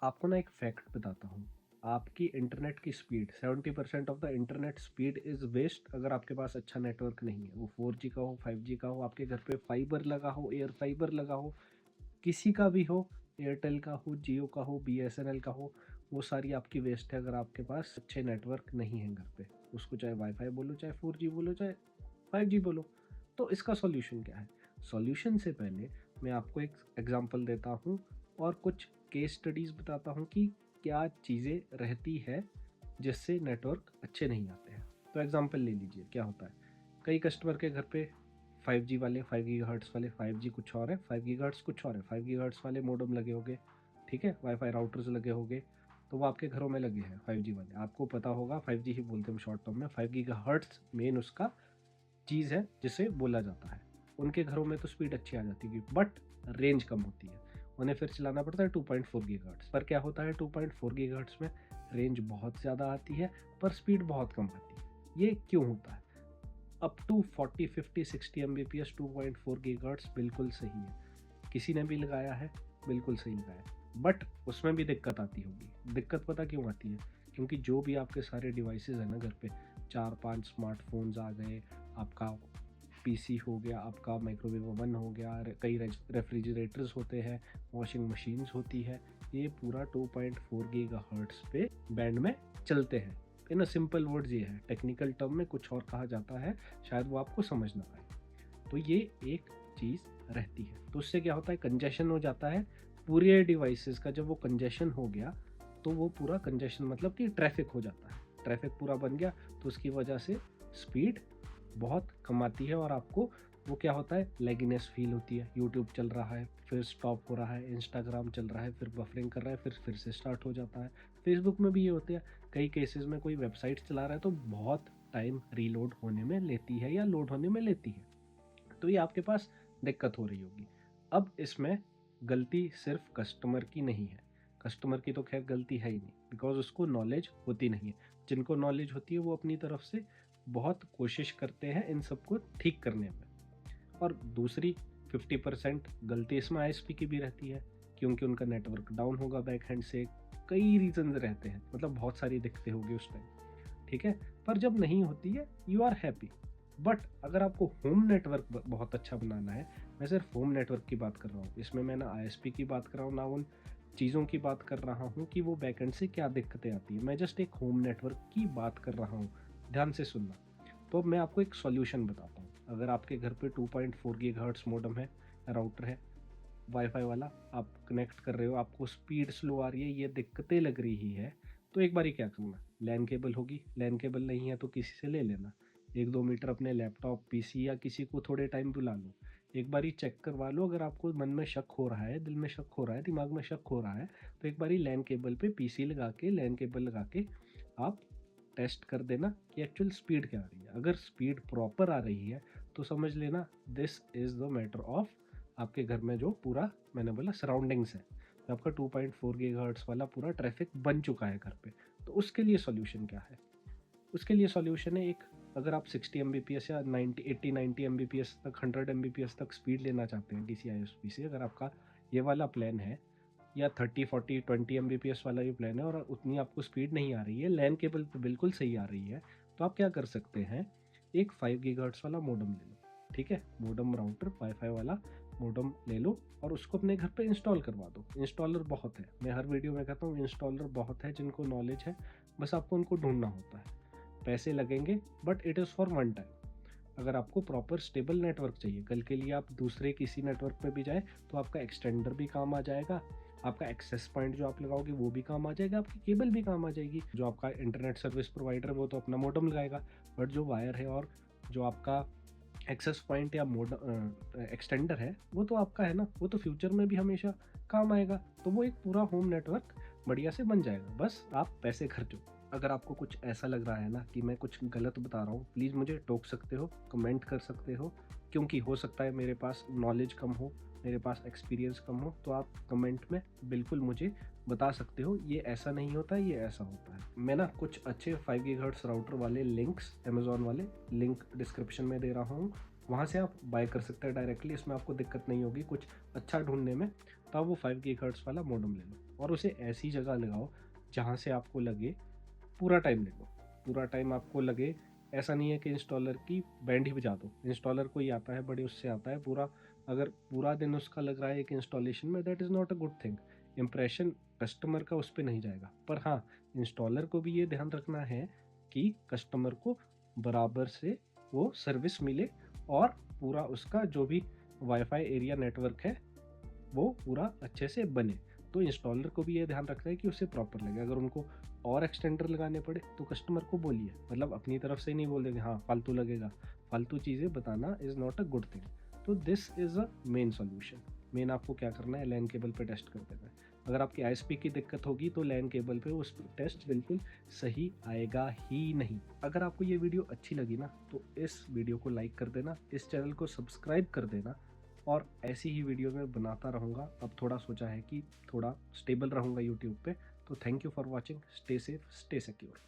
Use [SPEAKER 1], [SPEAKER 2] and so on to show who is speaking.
[SPEAKER 1] आपको ना एक फैक्ट बताता हूँ। आपकी इंटरनेट की speed 70% of the internet speed is waste अगर आपके पास अच्छा नेटवर्क नहीं है। वो 4G का हो, 5G का हो, आपके घर पे फाइबर लगा हो, एयर फाइबर लगा हो, किसी का भी हो, एयरटेल का हो, जियो का हो, बीएसएनएल का हो, वो सारी आपकी वेस्ट है अगर आपके पास अच्छे नेटवर्क नहीं है घर पे। उसको चाहे वाई-फाई बोलो, चाहे 4G बोलो, चाहे 5G बोलो। तो इसका सॉल्यूशन क्या है? सॉल्यूशन से पहले मैं आपको एक एग्ज़ाम्पल देता हूँ और कुछ केस स्टडीज़ बताता हूँ कि क्या चीज़ें रहती है जिससे नेटवर्क अच्छे नहीं आते हैं। तो एग्ज़ाम्पल ले लीजिए क्या होता है। कई कस्टमर के घर पे 5G वाले 5 गीगाहर्ट्ज़ वाले 5G कुछ और है, 5 गीगाहर्ट्ज़ कुछ और है। 5 गीगाहर्ट्ज़ वाले मॉडेम लगे होंगे, ठीक है? वाई-फाई राउटर्स लगे होंगे, तो वो आपके घरों में लगे हैं 5G वाले। आपको पता होगा 5G ही बोलते हैं शॉर्ट टर्म में। 5 गीगाहर्ट्ज़ मेन उसका चीज़ है जिसे बोला जाता है। उनके घरों में तो स्पीड अच्छी आ जाती है बट रेंज कम होती है। उन्हें फिर चलाना पड़ता है 2.4 गीगाहर्ट्ज़। पर क्या होता है 2.4 गीगाहर्ट्ज़ में रेंज बहुत ज़्यादा आती है पर स्पीड बहुत कम आती है। ये क्यों होता है? अप टू 40, 50, 60 एमबीपीएस 2.4 गीगाहर्ट्ज़ बिल्कुल सही है। किसी ने भी लगाया है, बिल्कुल सही लगाया है। बट उसमें भी दिक्कत आती होगी। दिक्कत पता क्यों आती है? क्योंकि जो भी आपके सारे डिवाइसेज़ हैं ना घर पे, 4-5 स्मार्टफ़ोन्स आ गए, आपका पीसी हो गया, आपका माइक्रोवेव ओवन हो गया, कई रेफ्रिजरेटर्स होते हैं, वॉशिंग मशीन्स होती है, ये पूरा 2.4 गीगाहर्ट्ज़ पे बैंड में चलते हैं। इन अ सिंपल वर्ड्स ये है, टेक्निकल टर्म में कुछ और कहा जाता है, शायद वो आपको समझ ना आए। तो ये एक चीज़ रहती है। तो उससे क्या होता है, कंजेशन हो जाता है पूरे डिवाइसेस का। जब वो कंजेशन हो गया तो वो पूरा कंजेशन मतलब कि ट्रैफिक हो जाता है। ट्रैफिक पूरा बन गया तो उसकी वजह से स्पीड बहुत कम आती है और आपको वो क्या होता है, लैगिनेस फील होती है। यूट्यूब चल रहा है, फिर स्टॉप हो रहा है, इंस्टाग्राम चल रहा है, फिर बफरिंग कर रहा है, फिर से स्टार्ट हो जाता है। फेसबुक में भी ये होता है। कई केसेस में कोई वेबसाइट चला रहा है तो बहुत टाइम रीलोड होने में लेती है या लोड होने में लेती है। तो ये आपके पास दिक्कत हो रही होगी। अब इसमें गलती सिर्फ कस्टमर की नहीं है। कस्टमर की तो खैर गलती है ही नहीं, बिकॉज़ उसको नॉलेज होती नहीं है। जिनको नॉलेज होती है वो अपनी तरफ से बहुत कोशिश करते हैं इन सबको ठीक करने में। और दूसरी 50% गलती इसमें आईएसपी की भी रहती है, क्योंकि उनका नेटवर्क डाउन होगा बैक हैंड से। कई रीज़न्स रहते हैं, मतलब बहुत सारी दिक्कतें होगी उस टाइम, ठीक है? पर जब नहीं होती है, यू आर हैप्पी। बट अगर आपको होम नेटवर्क बहुत अच्छा बनाना है, मैं सिर्फ होम नेटवर्क की बात कर रहा हूँ, इसमें मैं ना आईएसपी की बात कर रहा हूँ, ना उन चीज़ों की बात कर रहा हूँ कि वो बैकएंड से क्या दिक्कतें आती है। मैं जस्ट एक होम नेटवर्क की बात कर रहा हूँ। ध्यान से सुनना। तो अब मैं आपको एक सॉल्यूशन बताता हूँ। अगर आपके घर पे 2.4 गीगाहर्ट्ज़ मॉडेम है, राउटर है, वाईफाई वाला, आप कनेक्ट कर रहे हो, आपको स्पीड स्लो आ रही है, ये दिक्कतें लग रही है, तो एक बारी क्या करना, लैन केबल होगी, लैन केबल नहीं है तो किसी से ले लेना। 1-2 मीटर अपने लैपटॉप, पीसी या किसी को थोड़े टाइम बुला लो। एक बारी चेक करवा लो, अगर आपको मन में शक हो रहा है, दिल में शक हो रहा है, दिमाग में शक हो रहा है, तो एक बारी लैन केबल पे पीसी लगा के, लैन केबल लगा के आप टेस्ट कर देना कि एक्चुअल स्पीड क्या आ रही है। अगर स्पीड प्रॉपर आ रही है तो समझ लेना this is the matter of आपके घर में जो पूरा मैंने बोला सराउंडिंग्स है, तो आपका 2.4 गीगाहर्ट्ज़ वाला पूरा ट्रैफिक बन चुका है घर पे। तो उसके लिए सॉल्यूशन क्या है? उसके लिए सॉल्यूशन है एक, अगर आप 60 एमबीपीएस या 90 80 90 एमबीपीएस तक 100 एमबीपीएस तक स्पीड लेना चाहते हैं किसी आईएसपी से, अगर आपका ये वाला प्लान है, या 30 40 20 एमबीपीएस वाला ये प्लान है और उतनी आपको स्पीड नहीं आ रही है, लैन केबल पे बिल्कुल सही आ रही है, तो आप क्या कर सकते हैं, एक 5 गीगाहर्ट्ज़ वाला मॉडेम ले लो। ठीक है, मॉडेम राउटर वाईफाई वाला मॉडेम ले लो और उसको अपने घर पे इंस्टॉल करवा दो। इंस्टॉलर बहुत है, मैं हर वीडियो में कहता हूँ इंस्टॉलर बहुत है, जिनको नॉलेज है, बस आपको उनको ढूंढना होता है। पैसे लगेंगे but it is for one time. अगर आपको प्रॉपर स्टेबल नेटवर्क चाहिए, कल के लिए आप दूसरे किसी नेटवर्क पे भी जाए तो आपका एक्सटेंडर भी काम आ जाएगा, आपका एक्सेस पॉइंट जो आप लगाओगे वो भी काम आ जाएगा, आपकी केबल भी काम आ जाएगी। जो आपका इंटरनेट सर्विस प्रोवाइडर है वो तो अपना मॉडेम लगाएगा, बट जो वायर है और जो आपका एक्सेस पॉइंट या मोड एक्सटेंडर है वो तो आपका है ना, वो तो फ्यूचर में भी हमेशा काम आएगा। तो वो एक पूरा होम नेटवर्क बढ़िया से बन जाएगा, बस आप पैसे खर्चो। अगर आपको कुछ ऐसा लग रहा है ना कि मैं कुछ गलत बता रहा हूँ, प्लीज़ मुझे टोक सकते हो, कमेंट कर सकते हो, क्योंकि हो सकता है मेरे पास नॉलेज कम हो, मेरे पास एक्सपीरियंस कम हो, तो आप कमेंट में बिल्कुल मुझे बता सकते हो ये ऐसा नहीं होता, ये ऐसा होता है। मैं ना कुछ अच्छे 5 गीगाहर्ट्ज़ राउटर वाले लिंक्स अमेज़ॉन वाले लिंक डिस्क्रिप्शन में दे रहा हूँ, वहाँ से आप बाय कर सकते हैं डायरेक्टली, इसमें आपको दिक्कत नहीं होगी कुछ अच्छा ढूंढने में। तो आप वो 5 गीगाहर्ट्ज़ वाला मॉडेम ले लो और उसे ऐसी जगह लगाओ जहाँ से आपको लगे पूरा टाइम ले लो, पूरा टाइम आपको लगे। ऐसा नहीं है कि इंस्टॉलर की बैंड ही बजा दो, इंस्टॉलर कोई आता है बड़े उससे आता है पूरा, अगर पूरा दिन उसका लग रहा है एक इंस्टॉलेशन में, that is not a good thing. Impression customer का उस पर नहीं जाएगा। पर हाँ, इंस्टॉलर को भी ये ध्यान रखना है कि कस्टमर को बराबर से वो सर्विस मिले और पूरा उसका जो भी वाईफाई एरिया नेटवर्क है वो पूरा अच्छे से बने। तो इंस्टॉलर को भी ये ध्यान रखना है कि उसे प्रॉपर लगे। अगर उनको और एक्सटेंडर लगाने पड़े तो कस्टमर को बोलिए, मतलब अपनी तरफ से नहीं बोल देंगे हाँ फालतू लगेगा। फालतू चीज़ें बताना is not a good thing. तो this is a main solution. Main आपको क्या करना है, लैन केबल पे टेस्ट कर देना है। अगर आपकी आईएसपी की दिक्कत होगी तो लैन केबल पे उस टेस्ट बिल्कुल सही आएगा ही नहीं। अगर आपको ये वीडियो अच्छी लगी ना तो इस वीडियो को लाइक कर देना, इस चैनल को सब्सक्राइब कर देना, और ऐसी ही वीडियो मैं बनाता रहूँगा। अब थोड़ा सोचा है कि थोड़ा स्टेबल रहूँगा यूट्यूब पे। तो thank you for watching, stay safe, stay secure.